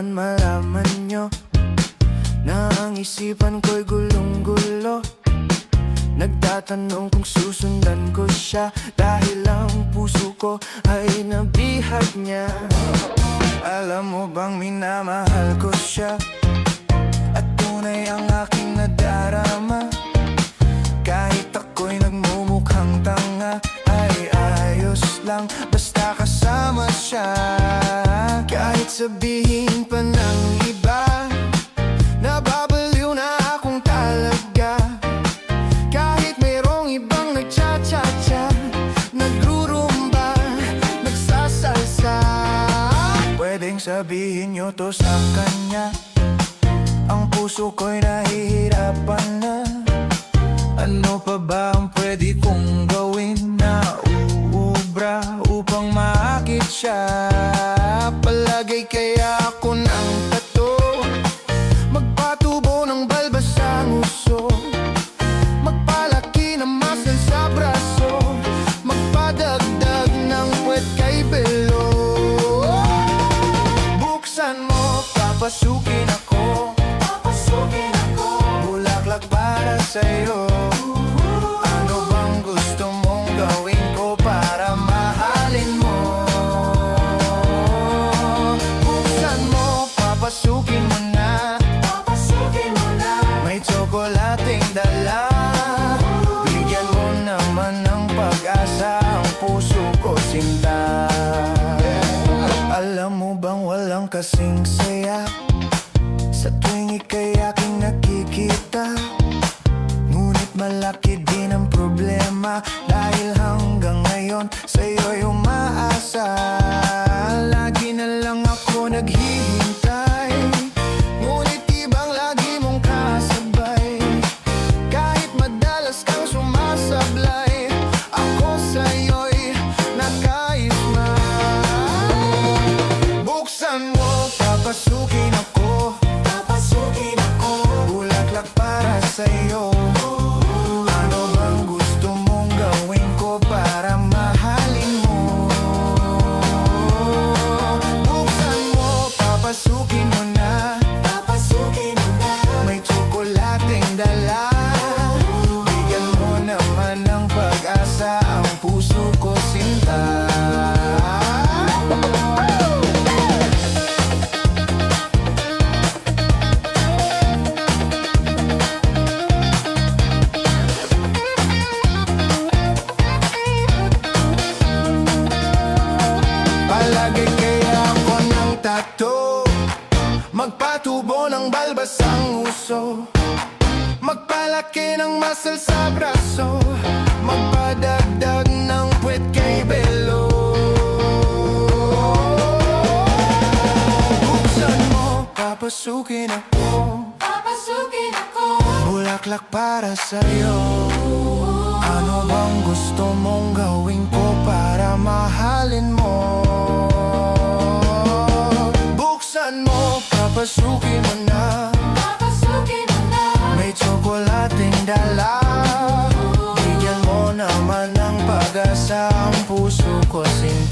naman malaman nyo na ang isipan ko'y gulong-gulo. Nagtatanong kung susundan ko siya, dahil ang puso ko ay nabihag niya. Alam mo bang minamahal ko siya, at tunay ang aking nadarama. Kahit ako'y nagmumukhang tanga, ay ayos lang basta kasama siya. Kahit sabihin pa ng iba, nababaliw na akong talaga. Kahit mayroong ibang nagcha-cha-cha, nagrurumba, nagsasalsa. Pwedeng sabihin nyo to sa kanya, ang puso ko'y nahihirapan na. Ano pa ba ang pwede kong gawin na uubra upang maakit siya? Palagay kaya ako ng tato, magpatubo ng balbas ang uso, magpalaki ng muscle sa braso, magpadagdag ng puwet kay belo. Buksan mo, papasukin ako, bulaklak para sa'yo. Ano bang gusto mong gawin ko para mahalin mo? Buksan mo, papasukin mo na, may tsokolating dala. Bigyan mo naman ng pag-asa ang puso ko, sinta. Alam mo bang walang kasing saya sa tuwing ika'y aking nakikita? Ngunit malaki din ang problema, dahil hanggang ngayon sa'yo'y umaasa. Lagi na lang ako naghihintay, ngunit ibang lagi mong kasabay. Kahit madalas kang sumasablay, ako sa'yo'y nakaisma. Buksan mo, papasukin ako, bulaklak para sa'yo. Ano bang gusto mong gawin ko para mahalin mo? Buksan mo, papasukin mo na, may tsokolating dala. Bigyan mo naman ng pag-asa ang puso ko, sinta. Palagay kaya ako ng tato, magpatubo ng balbas ang uso, magpalaki ng muscle sa braso, magpadagdag ng puwet kay belo. Buksan mo, papasukin ako, bulaklak para sa'yo. Ano bang gusto mong gawin ko para mahalin mo? Buksan mo, papasukin mo na, may tsokolating dala. Bigyan mo naman ng pag-asa ang puso ko, sinta.